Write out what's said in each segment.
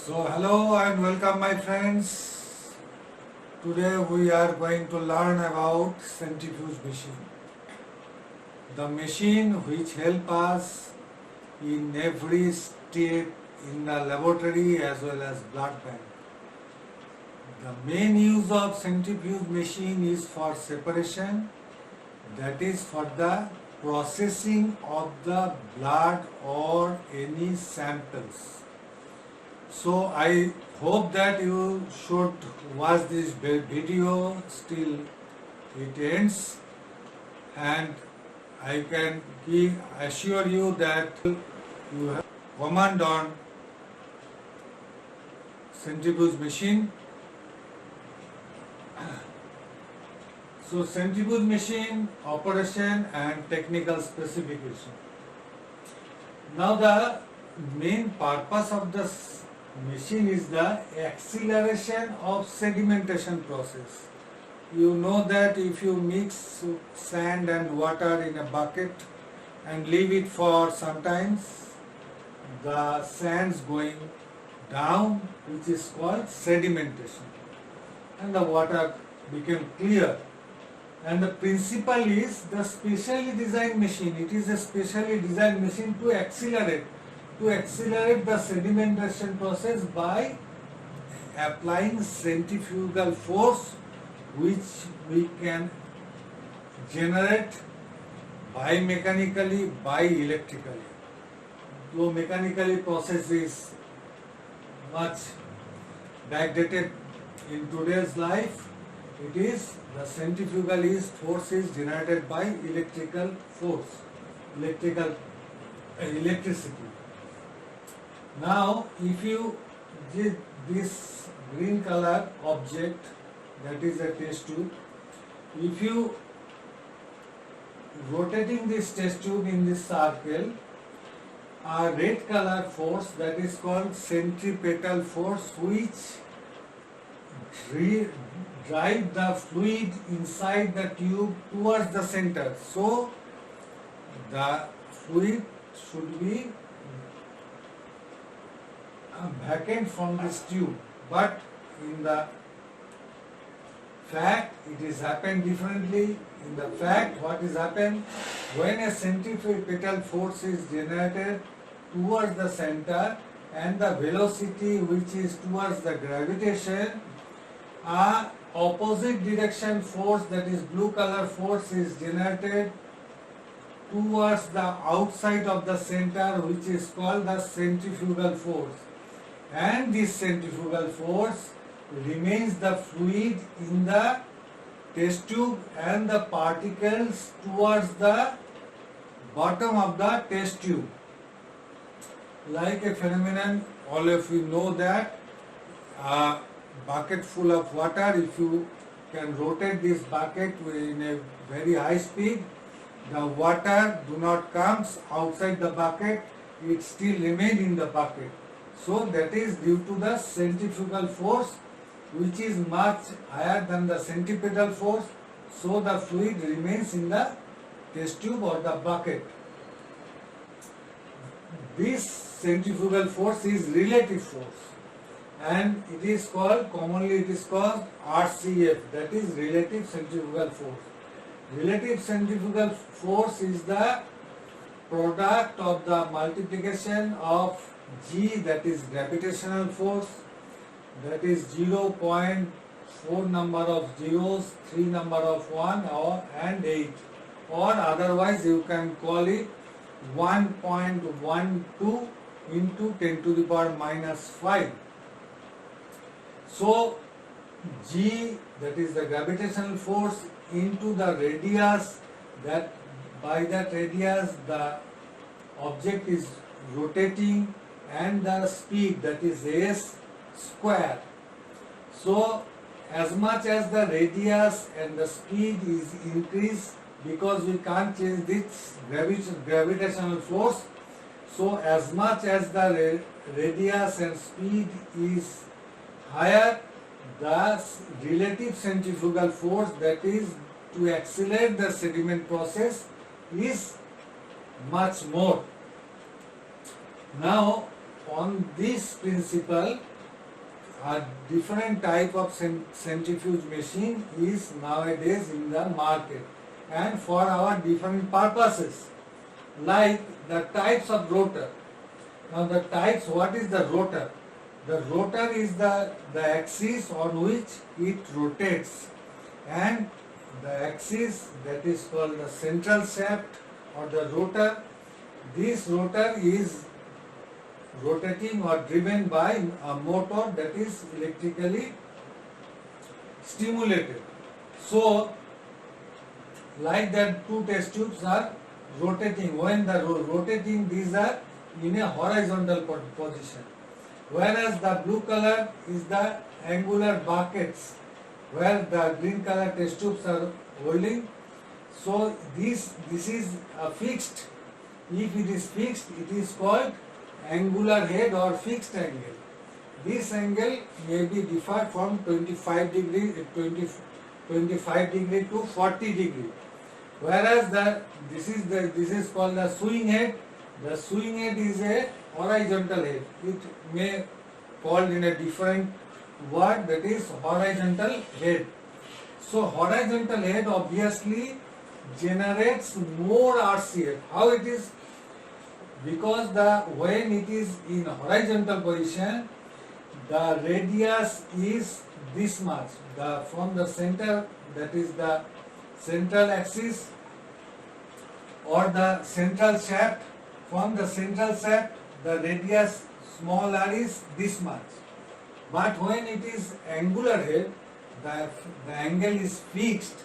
So hello and welcome my friends. Today we are going to learn about centrifuge machine. The machine which help us in every step in the laboratory as well as blood bank. The main use of centrifuge machine is for separation, that is for the processing of the blood or any samples. So I hope that you should watch this video till it ends, and I can assure you that you have command on centrifuge machine. So centrifuge machine operation and technical specification. Now the main purpose of the machine is the acceleration of sedimentation process. You know that if you mix sand and water in a bucket and leave it for some time, the sands going down, which is called sedimentation, and the water became clear. And the principle is the specially designed machine. It is a specially designed machine to accelerate the sedimentation process by applying centrifugal force, which we can generate biomechanically, electrically. Though mechanically process is much backdated in today's life, it is the centrifugal force is generated by electricity. Now, if you did this green color object, that is a test tube, if you rotating this test tube in this circle, a red color force, that is called centripetal force, which drive the fluid inside the tube towards the center. So the fluid should be vacant from this tube, but in the fact it is happened differently. In the fact, what is happened when a centripetal force is generated towards the center and the velocity which is towards the gravitation, a opposite direction force, that is blue color force, is generated towards the outside of the center, which is called the centrifugal force. And this centrifugal force remains the fluid in the test tube and the particles towards the bottom of the test tube. Like a phenomenon, all of you know that a bucket full of water, if you can rotate this bucket in a very high speed, the water do not comes outside the bucket, it still remain in the bucket. So that is due to the centrifugal force, which is much higher than the centripetal force. So the fluid remains in the test tube or the bucket. This centrifugal force is relative force, and it is called, commonly it is called RCF, that is relative centrifugal force. Relative centrifugal force is the product of the multiplication of G, that is gravitational force, that is 0.4 number of zeros, 3 number of 1 and 8, or otherwise you can call it 1.12 into 10 to the power minus 5. So G, that is the gravitational force, into the radius, that by that radius the object is rotating, and the speed, that is s square. So as much as the radius and the speed is increased, because we can't change this gravitational force, so as much as the radius and speed is higher, the relative centrifugal force, that is to accelerate the sediment process, is much more. Now on this principle, a different type of centrifuge machine is nowadays in the market and for our different purposes, like the types of rotor. Now the types, what is the rotor? The rotor is the axis on which it rotates, and the axis that is called the central shaft or the rotor. This rotor is rotating or driven by a motor that is electrically stimulated. So, like that, two test tubes are rotating. When the rotating, these are in a horizontal position. Whereas the blue color is the angular buckets where the green color test tubes are holding. So this is a fixed. If it is fixed, it is called angular head or fixed angle. This angle may be differed from 25 degree to 40 degree. Whereas this is called the swing head. The swing head is a horizontal head. It may called in a different word, that is horizontal head. So horizontal head obviously generates more RCF. How it is? Because when it is in horizontal position, the radius is this much. From the center, that is the central axis or the central shaft. From the central shaft, the radius small r is this much. But when it is angular head, the angle is fixed,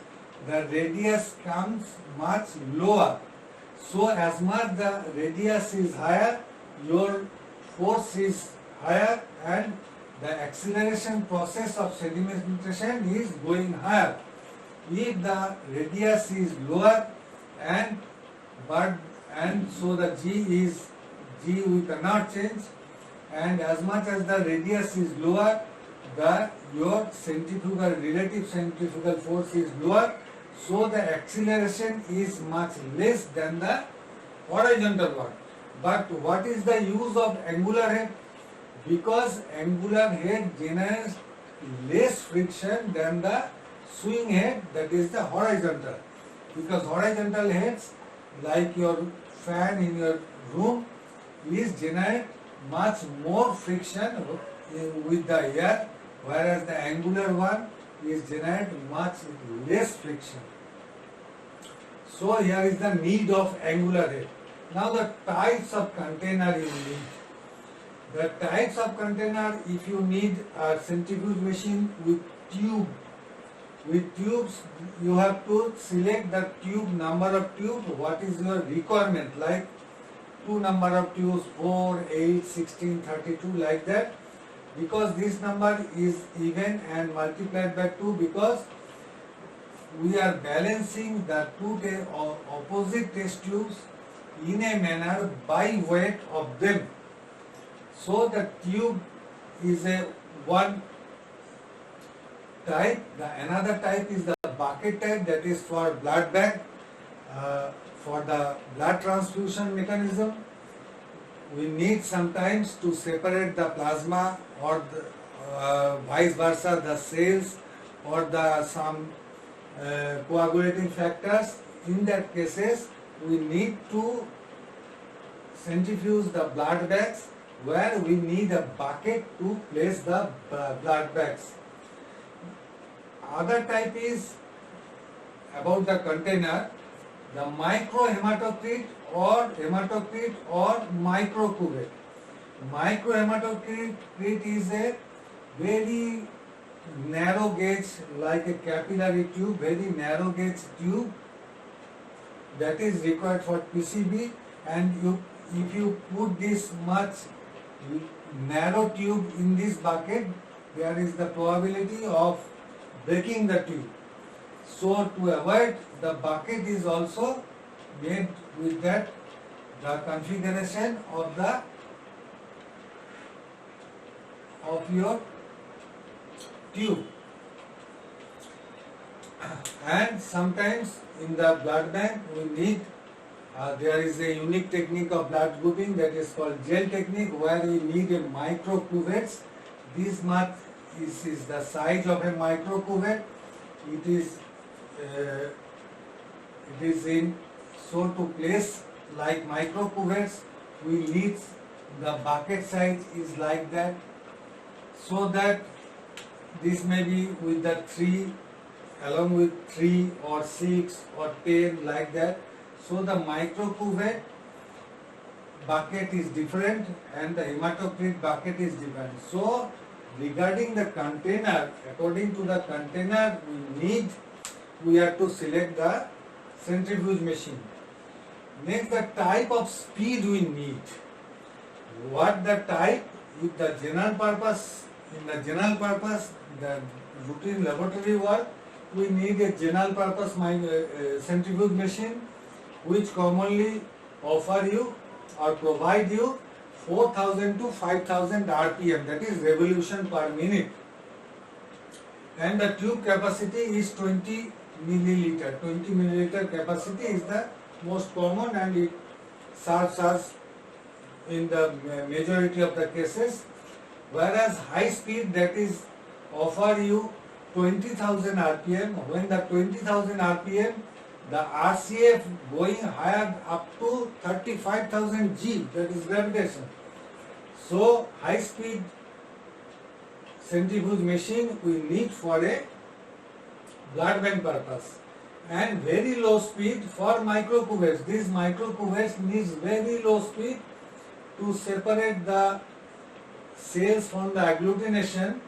the radius comes much lower. So as much the radius is higher, your force is higher and the acceleration process of sedimentation is going higher. If the radius is lower and so the G we cannot change, and as much as the radius is lower, your relative centrifugal force is lower, so the acceleration is much less than the horizontal one. But what is the use of angular head? Because angular head generates less friction than the swing head, that is the horizontal. Because horizontal heads, like your fan in your room, is generate much more friction with the air, whereas the angular one is generate much less friction. So here is the need of angular head. Now the types of container you need. The types of container, if you need a centrifuge machine with tubes, you have to select the number of tubes, what is your requirement, like 2 number of tubes, 4, 8, 16, 32, like that. Because this number is even and multiplied by 2, because we are balancing the two opposite test tubes in a manner by weight of them. So the tube is a one type. Another type is the bucket type, that is for blood bag, for the blood transfusion mechanism. We need sometimes to separate the plasma or vice versa, the cells or some coagulating factors. In that cases, we need to centrifuge the blood bags, where we need a bucket to place the blood bags. Other type is about the container, the microhematocrit or microcuvette. Microhematocrit is a very narrow gauge, like a capillary tube, very narrow gauge tube that is required for PCB, and if you put this much narrow tube in this bucket, there is the probability of breaking the tube. So to avoid, the bucket is also made with the configuration of your tube. And sometimes in the blood bank we need There is a unique technique of blood grouping that is called gel technique, where we need a micro cuvette. This much is the size of a micro cuvette. It is in so to place like micro cuvettes. We need the bucket size is like that, so that this may be with the 3 along with 3 or 6 or 10 like that. So the micro cuvette bucket is different and the hematocrit bucket is different. So regarding the container, according to the container we have to select the centrifuge machine. Next, the type of speed we need. What the type? If the general purpose, in the general purpose, the routine laboratory work, we need a general purpose centrifuge machine, which commonly offer you or provide you 4000 to 5000 RPM, that is revolution per minute. And the tube capacity is 20 milliliter. 20 milliliter capacity is the most common, and it serves us in the majority of the cases. Whereas high speed, that is offer you 20,000 RPM. When the 20,000 RPM, the RCF going higher up to 35,000 G, that is gravitation. So high speed centrifuge machine we need for a blood bank purpose, and very low speed for micro cuvettes. This micro cuvettes needs very low speed to separate the cells from the agglutination.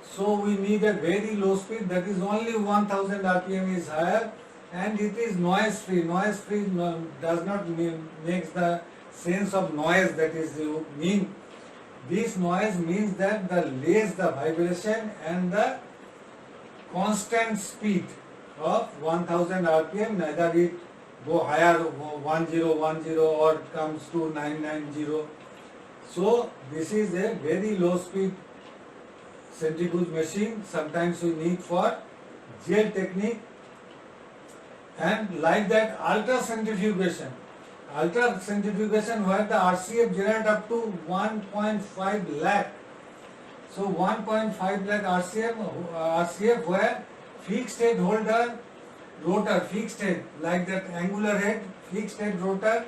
So we need a very low speed, that is only 1000 RPM is higher, and it is noise free. Noise free does not makes the sense of noise, that is you mean. This noise means that the less the vibration and the constant speed of 1000 RPM, neither it go higher 1010 or comes to 990. So this is a very low speed centrifuge machine. Sometimes we need for gel technique, and like that ultracentrifugation. Ultracentrifugation where the RCF generate up to 1.5 lakh. So 1.5 lakh RCF where fixed head holder, rotor, fixed head, like that angular head, fixed head rotor,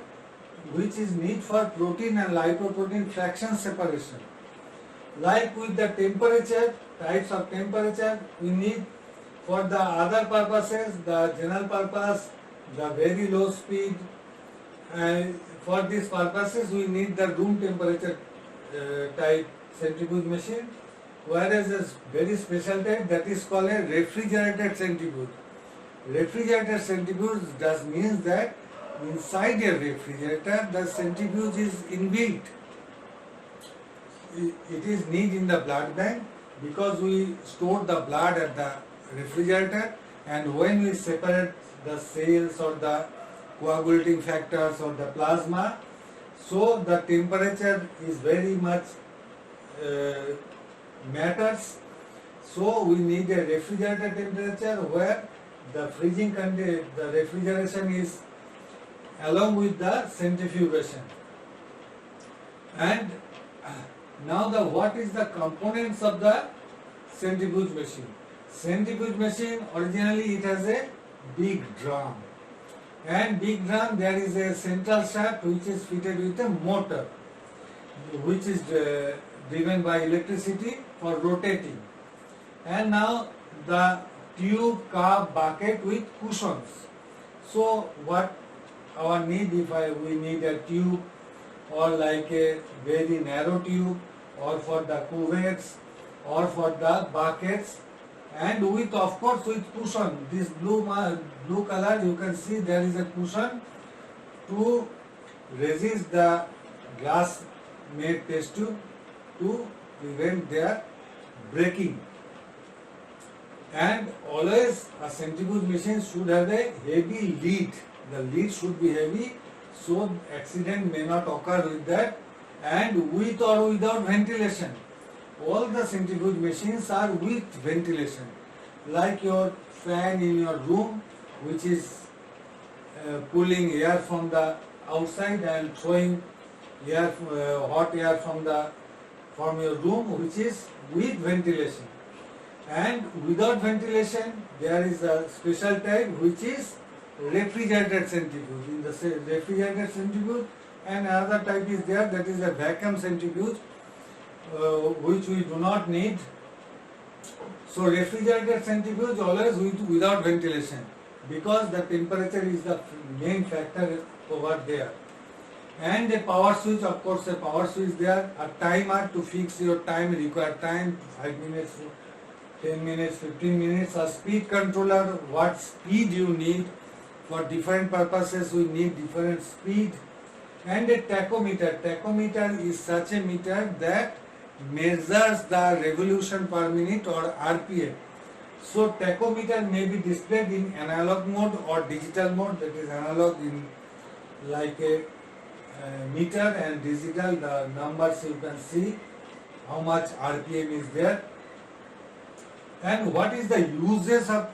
which is need for protein and lipoprotein fraction separation. Like with the temperature, types of temperature, we need for the other purposes, the general purpose, the very low speed, and for these purposes we need the room temperature type centrifuge machine, whereas a very special type, that is called a refrigerated centrifuge. Refrigerated centrifuge does means that inside a refrigerator the centrifuge is inbuilt. It is need in the blood bank because we store the blood at the refrigerator, and when we separate the cells or the coagulating factors or the plasma, so the temperature is very much matters. So we need a refrigerator temperature where the the refrigeration is along with the centrifugation. And now what is the components of the centrifuge machine? Centrifuge machine, originally it has a big drum, and big drum there is a central shaft which is fitted with a motor, which is driven by electricity for rotating. And now the tube carb bucket with cushions. So what our need, if we need a tube or like a very narrow tube, or for the cuvettes or for the buckets, and with of course with cushion. This blue color, you can see there is a cushion to resist the glass made test tube to prevent their breaking. And always a centrifuge machine should have a heavy lid. The lid should be heavy so accident may not occur with that, and with or without ventilation. All the centrifuge machines are with ventilation, like your fan in your room, which is pulling air from the outside and throwing air, hot air from your room, which is with ventilation. And without ventilation, there is a special type which is refrigerated centrifuge. In the refrigerated centrifuge, and another type is there, that is a vacuum centrifuge, which we do not need. So refrigerated centrifuge always without ventilation, because the temperature is the main factor over there. And a power switch, of course, a power switch there, a timer to fix your time, required time, 5 minutes, 10 minutes, 15 minutes, a speed controller, what speed you need. For different purposes we need different speed. And a tachometer. Tachometer is such a meter that measures the revolution per minute or RPM. So tachometer may be displayed in analog mode or digital mode, that is analog in like a meter, and digital the numbers you can see how much RPM is there. And what is the uses of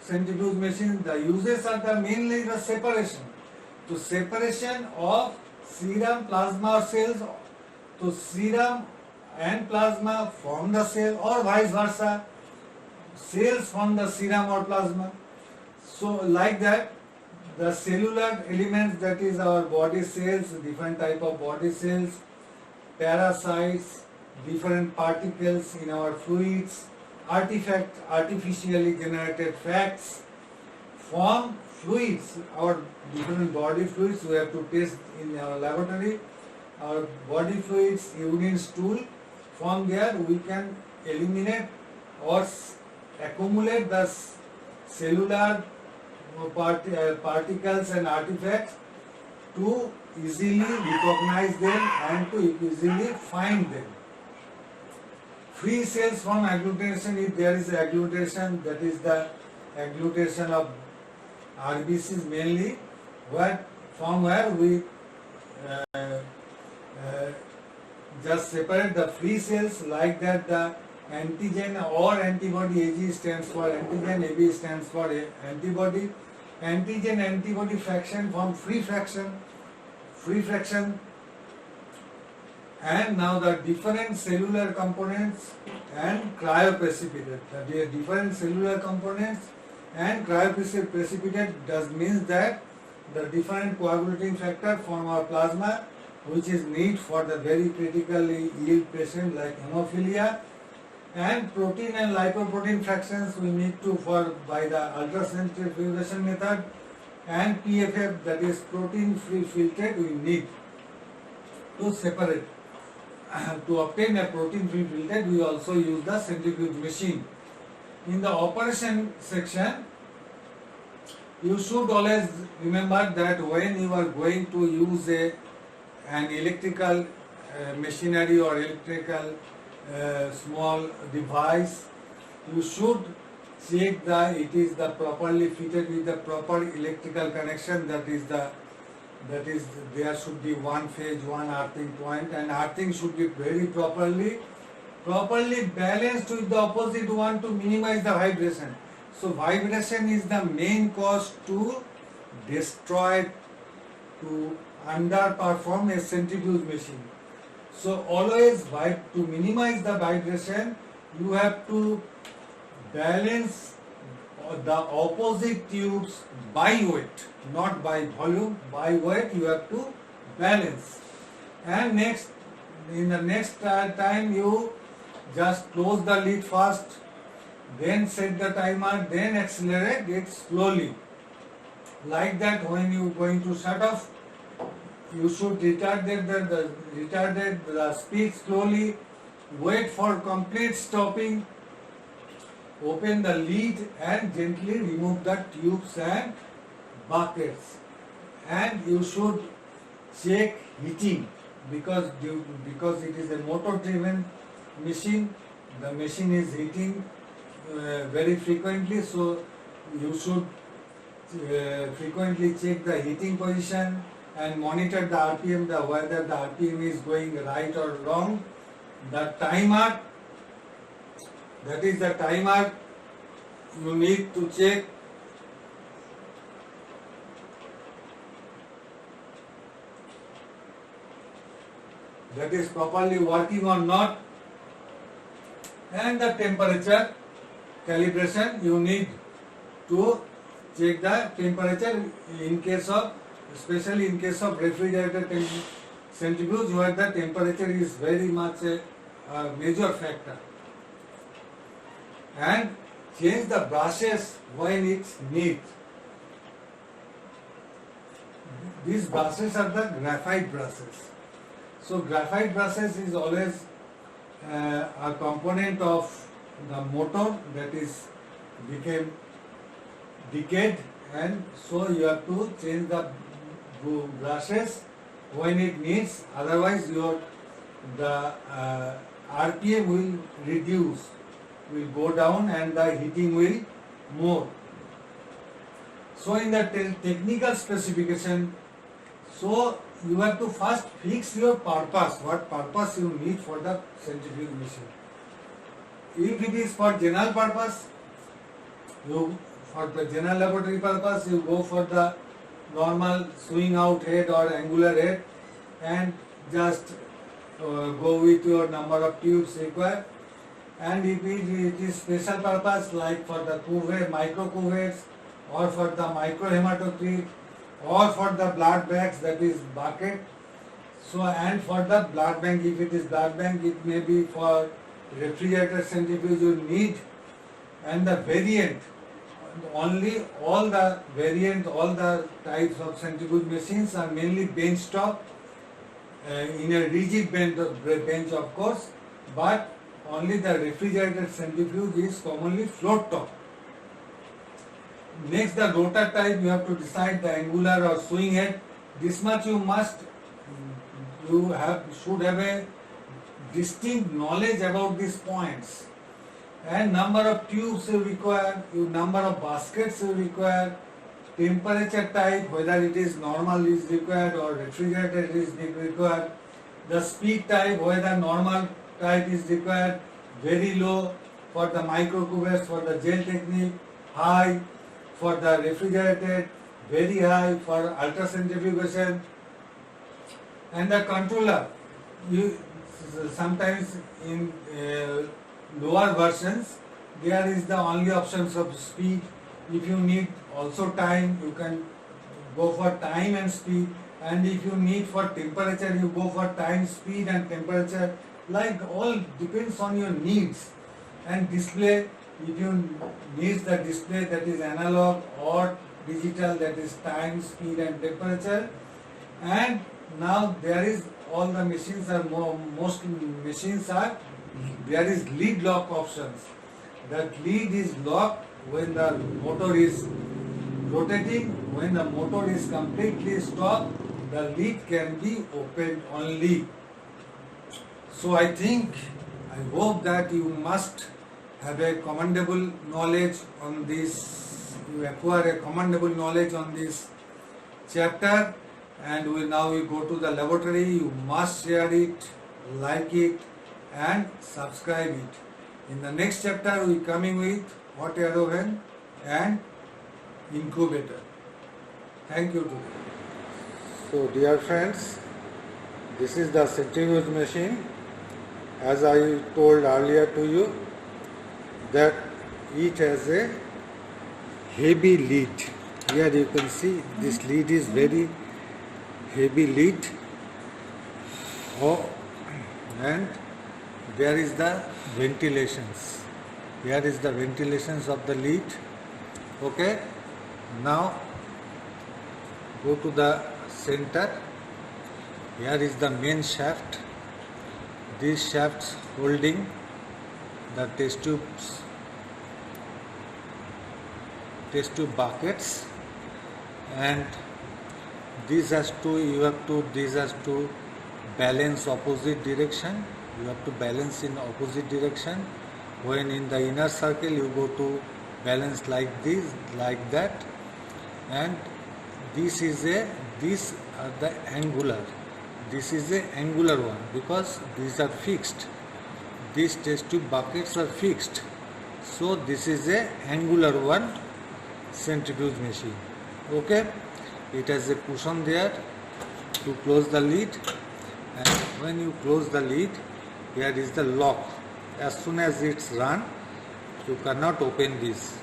centrifuge machine? The uses are the mainly the separation. To separation of serum, plasma or cells, to serum and plasma from the cell, or vice versa, cells from the serum or plasma. So like that, the cellular elements, that is our body cells, different type of body cells, parasites, different particles in our fluids, artifact, artificially generated facts, from fluids, our different body fluids we have to test in our laboratory, our body fluids, urine, stool, from there we can eliminate or accumulate the cellular particles and artifacts to easily recognize them and to easily find them. Free cells from agglutination, if there is agglutination, that is the agglutination of RBCs mainly, from where we just separate the free cells, like that the antigen or antibody, AG stands for antigen, AB stands for antibody, antigen antibody fraction from free fraction, and now the different cellular components and cryoprecipitate. The different cellular components and cryoprecipitate does means that the different coagulating factor from our plasma, which is need for the very critically ill patient like hemophilia, and protein and lipoprotein fractions we need to for by the ultracentrifugation method, and PFF, that is protein free filtrate, we need to separate. To obtain a protein free filtrate, we also use the centrifuge machine. In the operation section, you should always remember that when you are going to use an electrical machinery or electrical small device, you should check that it is the properly fitted with the proper electrical connection, that is there should be one phase, one earthing point, and earthing should be very properly balanced with the opposite one to minimize the vibration. So vibration is the main cause to destroy, to underperform a centrifuge machine. So always to minimize the vibration, you have to balance the opposite tubes by weight, not by volume, by weight you have to balance. And next, in the next time you just close the lid first, then set the timer, then accelerate it slowly. Like that, when you are going to shut off, you should retard the speed slowly, wait for complete stopping, open the lid and gently remove the tubes and buckets. And you should check heating, because it is a motor driven machine, the machine is heating very frequently, so you should frequently check the heating position and monitor the RPM, whether the RPM is going right or wrong. The timer, that is the timer, you need to check that is properly working or not, and the temperature calibration. You need to check the temperature in case of, especially in case of refrigerator centrifuge, where the temperature is very much a major factor. And change the brushes when it's neat. These brushes are the graphite brushes. So graphite brushes is always a component of the motor that is became decayed, and so you have to change the brushes when it needs. Otherwise, the RPM will reduce, will go down, and the heating will more. So in the technical specification, so you have to first fix your purpose, what purpose you need for the centrifuge machine. If it is for general purpose, for the general laboratory purpose, you go for the normal swing out head or angular head, and just go with your number of tubes required. And if it is special purpose, like for the cuvette, micro cuvettes, or for the micro hematocrit, or for the blood bags, that is bucket. So, and for the blood bank, if it is blood bank, it may be for refrigerator centrifuge you need. And the variant, only all the variant, all the types of centrifuge machines are mainly bench top, in a rigid bench of course, but only the refrigerated centrifuge is commonly float top. Next, the rotor type, you have to decide the angular or swing head. This much you should have a distinct knowledge about these points. And number of tubes you require, number of baskets you require, temperature type, whether it is normal is required or refrigerated is required, the speed type, whether normal type is required, very low for the micro cuvettes, for the gel technique, high for the refrigerated, very high for ultracentrifugation. And the controller, sometimes in lower versions there is the only options of speed. If you need also time, you can go for time and speed, and if you need for temperature, you go for time, speed and temperature. Like all depends on your needs. And display, if you need the display that is analog or digital, that is time, speed and temperature. And now there is, all the machines are, most machines are, there is lead lock options. That lead is locked when the motor is rotating. When the motor is completely stopped, the lid can be opened only. So I hope that you must have a commendable knowledge on this, you acquire a commendable knowledge on this chapter. And now we go to the laboratory. You must share it, like it and subscribe it. In the next chapter we coming with hot air oven and incubator. Thank you today. So dear friends, this is the centrifuge machine. As I told earlier to you, that it has a heavy lid. Here you can see this lid is very heavy lid. And there is the ventilations. Here is the ventilations of the lid. Okay. Now go to the center. Here is the main shaft. These shafts holding the test tube buckets, and these has to balance opposite direction. You have to balance in opposite direction. When in the inner circle, you go to balance like this, like that. And this is the angular. This is the angular one, because these are fixed. These test tube buckets are fixed. So this is a angular one centrifuge machine. Okay. It has a cushion there to close the lid. And when you close the lid, here is the lock. As soon as it's run, you cannot open this,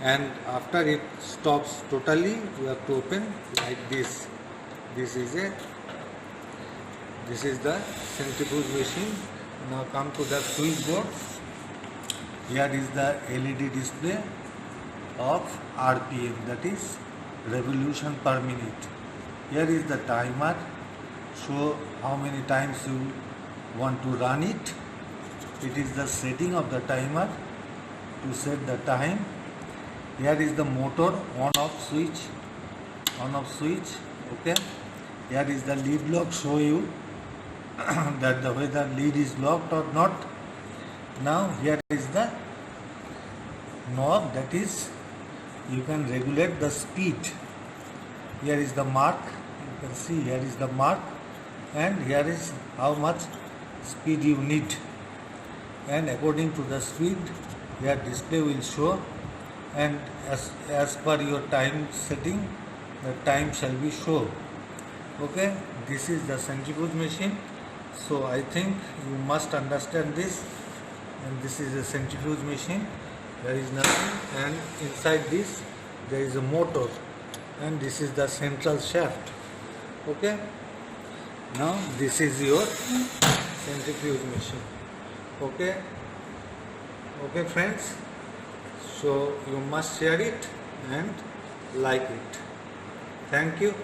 and after it stops totally, you have to open like this. This is the centrifuge machine. Now come to the switchboard. Here is the LED display of RPM, that is revolution per minute. Here is the timer, show how many times you want to run it. It is the setting of the timer to set the time. Here is the motor on off switch, okay. Here is the lid lock, show you that whether lid is locked or not. Now here is the knob, that is you can regulate the speed. Here is the mark, you can see here is the mark, and here is how much speed you need, and according to the speed your display will show, and as per your time setting the time shall be shown. Okay, this is the centrifuge machine. So I think you must understand this, and this is a centrifuge machine. There is nothing, and inside this there is a motor, and this is the central shaft. Okay, now this is your centrifuge machine. Okay friends, so you must share it and like it. Thank you.